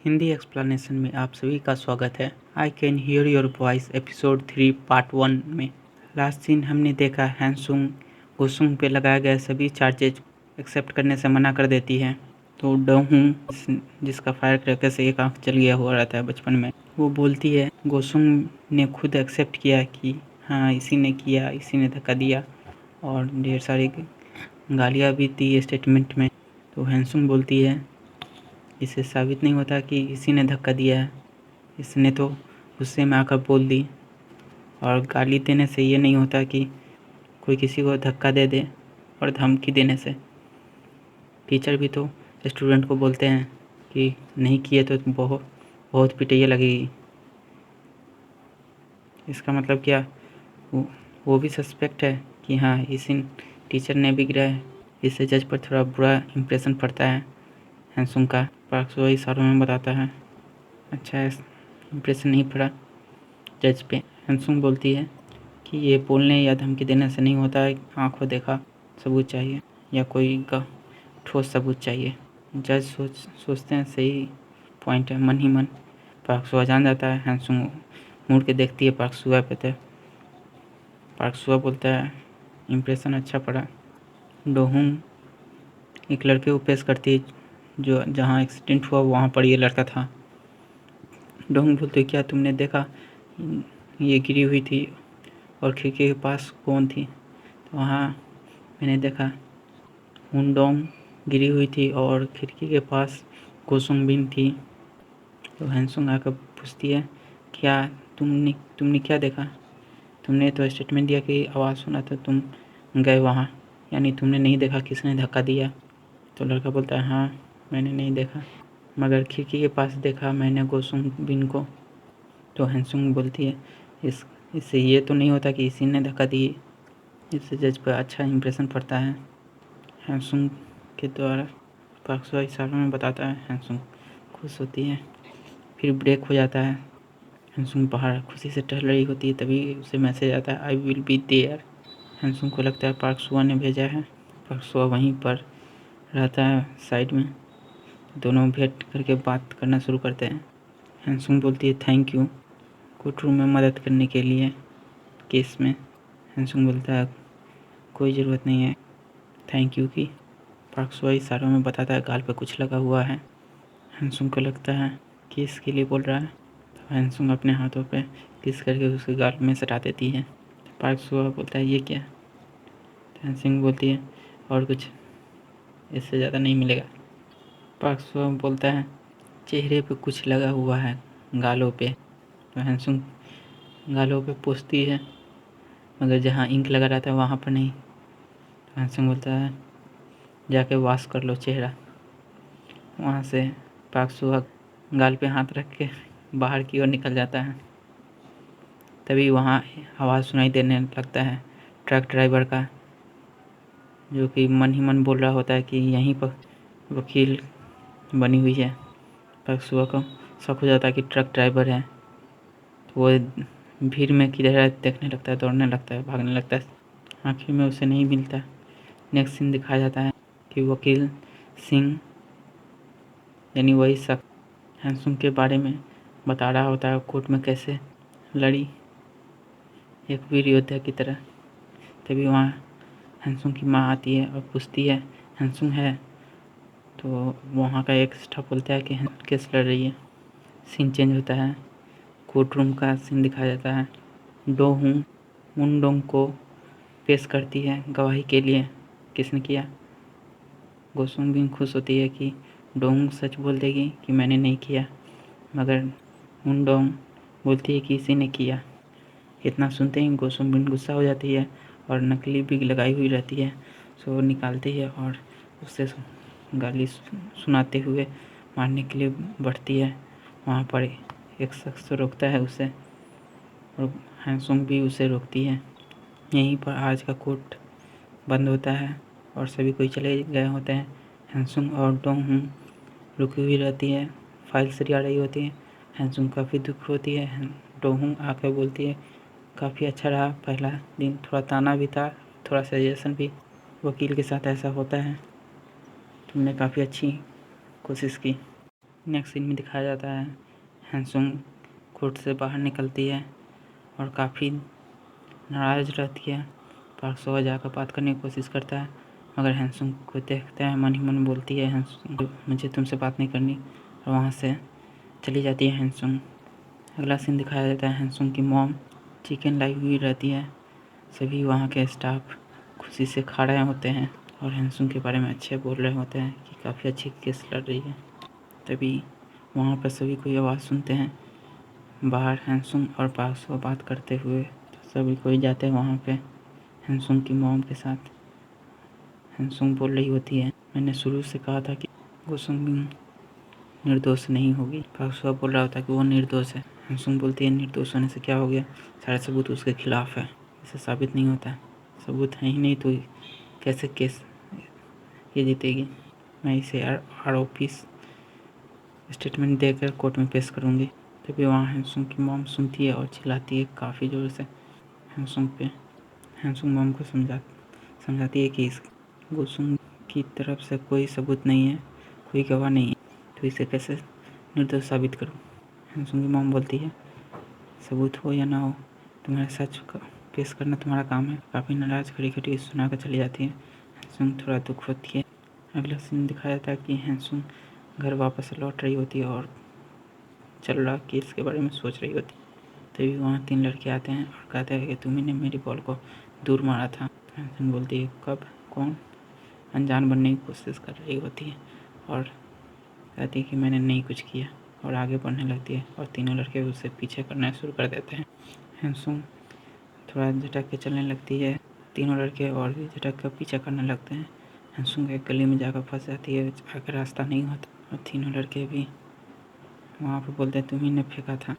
Hindi explanation में आप सभी का स्वागत है। I can hear your voice episode 3 part 1 में लास्ट सीन हमने देखा हैंसुंग गोसुंग पे लगाए गए सभी चार्जेज एक्सेप्ट करने से मना कर देती है। तो डोहूं जिसका फायर क्रैकर से एक आंख जल गया हुआ रहता है बचपन में, वो बोलती है गोसुंग ने खुद एक्सेप्ट किया कि हाँ इसी ने किया, इसी ने धक्का दिया और ढेर सारी गालियाँ भी दी स्टेटमेंट में। तो हैंसुंग बोलती है इससे साबित नहीं होता कि इसी ने धक्का दिया है, इसने तो गुस्से में आकर बोल दी। और गाली देने से ये नहीं होता कि कोई किसी को धक्का दे दे, और धमकी देने से टीचर भी तो स्टूडेंट को बोलते हैं कि नहीं किए तो बहुत पिटाई लगेगी। इसका मतलब क्या वो भी सस्पेक्ट है कि हाँ इसी टीचर ने भी गिरा है। इससे जज पर थोड़ा बुरा इम्प्रेशन पड़ता है हैंसुंग का। पार्क सो इशारों में बताता है अच्छा इम्प्रेशन नहीं पड़ा जज पे। हैंसुंग बोलती है कि ये बोलने या धमकी देने से नहीं होता है, आंखों देखा सबूत चाहिए या कोई ठोस सबूत चाहिए। जज सोचते हैं सही पॉइंट है, मन ही मन पार्क सुआ जान जाता है। हैंसुंग मुड़ के देखती है पार्क सुआ पे, तो पार्क सुआ बोलता है इम्प्रेशन अच्छा पड़ा। डोहुंग एक लड़के को पेश करती है जो जहाँ एक्सीडेंट हुआ वहाँ पर ये लड़का था। डोहुंग बोलते क्या तुमने देखा ये गिरी हुई थी और खिड़की के पास कौन थी? तो वहाँ मैंने देखा हुंडोंग गिरी हुई थी और खिड़की के पास गोसुंग बिन थी। तो हैंसुंग आकर पूछती है क्या तुमने क्या देखा? तुमने तो स्टेटमेंट दिया कि आवाज़ सुना तो तुम गए वहाँ, यानी तुमने नहीं देखा किसने धक्का दिया? तो लड़का बोलता है हाँ मैंने नहीं देखा, मगर खिड़की के पास देखा मैंने गोसुंग बिन को। तो हैंसुंग बोलती है इससे ये तो नहीं होता कि इसी ने धक्का दी। इससे जज पर अच्छा इंप्रेशन पड़ता है। हैंसुंग के द्वारा पार्क सुआ इशारों में बताता है। हैंसुंग खुश होती है। फिर ब्रेक हो जाता है। हैंसुंग बाहर खुशी से टहल रही होती है, तभी उसे मैसेज आता है आई विल बी देयर। हैंसुंग को लगता है पार्क सुआ ने भेजा है। पार्क सुआ वहीं पर रहता है साइड में। दोनों भेंट करके बात करना शुरू करते हैं। हैंसुंग बोलती है थैंक यू कोर्ट रूम में मदद करने के लिए केस में। हैंसुंग बोलता है कोई ज़रूरत नहीं है थैंक यू की। पार्क सुआ इशारों में बताता है गाल पे कुछ लगा हुआ है। हैंसुंग को लगता है कि इसके लिए बोल रहा है। तो हैंसुंग अपने हाथों पे किस करके उसके गाल में सटा देती है। पार्क सुआ बोलता है ये क्या? हैंसुंग बोलती है और कुछ, इससे ज़्यादा नहीं मिलेगा। पार्क सुआ बोलता है चेहरे पे कुछ लगा हुआ है गालों पे। तो हैंसुंग गालों पे पूछती है मगर जहाँ इंक लगा रहता है वहाँ पर नहीं। तो हैंसुंग बोलता है जाके वॉश कर लो चेहरा। वहाँ से पार्क सुआ गाल पे हाथ रख के बाहर की ओर निकल जाता है। तभी वहाँ आवाज़ सुनाई देने लगता है ट्रक ड्राइवर का, जो कि मन ही मन बोल रहा होता है कि यहीं पर वकील बनी हुई है। पार्क सुआ को शक हो जाता है कि ट्रक ड्राइवर है। तो वो भीड़ में किधर है देखने लगता है, दौड़ने लगता है, भागने लगता है। आखिर में उसे नहीं मिलता। नेक्स्ट सीन दिखाया जाता है कि वकील सिंह यानी वही शख्स हैंसुंग के बारे में बता रहा होता है कोर्ट में कैसे लड़ी एक वीर योद्धा की तरह। तभी वहाँ हैंसुंग की माँ आती है और पूछती है हैंसुंग है? तो वहाँ का एक स्टाफ बोलता है कि केस लड़ रही है। सीन चेंज होता है, कोर्ट रूम का सीन दिखाया जाता है। डोहुंग मुंडोंग को पेश करती है गवाही के लिए। किसने किया? गोसुंग भी खुश होती है कि डोहुंग सच बोल देगी कि मैंने नहीं किया, मगर मुंडोंग बोलती है कि इसी ने किया। इतना सुनते ही गोसुंग बिन गुस्सा हो जाती है और नकली बिग लगाई हुई रहती है, सो निकालती है और उससे गाली सुनाते हुए मारने के लिए बढ़ती है। वहाँ पर एक शख्स रोकता है उसे और हैंसुंग भी उसे रोकती है। यहीं पर आज का कोर्ट बंद होता है और सभी कोई चले गए होते हैं। हैंसुंग और डोहुंग रुकी हुई रहती है, फाइल सरिया रही होती है। हैंसुंग काफ़ी दुख होती है। डोहुंग आकर बोलती है काफ़ी अच्छा रहा पहला दिन, थोड़ा ताना भी था, थोड़ा सजेशन भी। वकील के साथ ऐसा होता है, तुमने काफ़ी अच्छी कोशिश की। नेक्स्ट सीन में दिखाया जाता है हैंसुंग कोर्ट से बाहर निकलती है और काफ़ी नाराज़ रहती है। पार्क सुबह जाकर बात करने की कोशिश करता है, मगर हैंसुंग को देखता है, मन ही मन बोलती है हैंसुंग मुझे तुमसे बात नहीं करनी, और वहाँ से चली जाती है हैंसुंग। अगला सीन दिखाया जाता है हैंसुंग की मॉम चिकन लाई हुई रहती है। सभी वहाँ के स्टाफ खुशी से खा रहे होते हैं और हैंसुंग के बारे में अच्छे बोल रहे होते हैं कि काफ़ी अच्छी केस लड़ रही है। तभी वहाँ पर सभी कोई आवाज़ सुनते हैं बाहर हैंसुंग और पार्क सुबह बात करते हुए। तो सभी कोई जाते हैं वहाँ पे हैंसुंग की मॉम के साथ। हैंसुंग बोल रही होती है मैंने शुरू से कहा था कि गोसुंग निर्दोष नहीं होगी। पार्क सुबह बोल रहा होता है कि वो निर्दोष है। हैंसुंग बोलती है निर्दोष होने से क्या हो गया, सारे सबूत उसके खिलाफ है, इसे साबित नहीं होता है, सबूत है ही नहीं तो कैसे केस ये जीतेगी। मैं इसे आरोपी स्टेटमेंट देकर कोर्ट में पेश करूँगी। तभी वहाँ हैंसुंग की मॉम सुनती है और चिल्लाती है काफ़ी ज़ोर से हैंसुंग पे। हैंसुंग मॉम को समझाती है कि इस गोसुंग की तरफ से कोई सबूत नहीं है, कोई गवाह नहीं है, तो इसे कैसे निर्दोष साबित करूँ। हैंसुंग की मॉम बोलती है सबूत हो या ना हो तुम्हारे सच पेश करना तुम्हारा काम है। काफ़ी नाराज़ खड़ी खड़ी सुना कर चली जाती है। हैंसुंग थोड़ा दुख होती है। अगला सीन दिखाया जाता है कि हैंसुंग घर वापस लौट रही होती है और चल रहा केस के बारे में सोच रही होती है। तभी वहाँ 3 लड़के आते हैं और कहते हैं कि तुम्ही ने मेरी बॉल को दूर मारा था। हैंसुंग बोलती है कब, कौन। अनजान बनने की कोशिश कर रही होती है और कहती है कि मैंने नहीं कुछ किया, और आगे बढ़ने लगती है और तीनों लड़के उसे पीछे करना शुरू कर देते हैं। हैंसुंग थोड़ा झटक के चलने लगती है, तीनों लड़के और भी झटक कर पीछा करने लगते हैं। हैंसुंग एक गली में जाकर फंस जाती है, आगे रास्ता नहीं होता और तीनों लड़के भी वहाँ पर बोलते हैं तुम्ही ने फेंका था।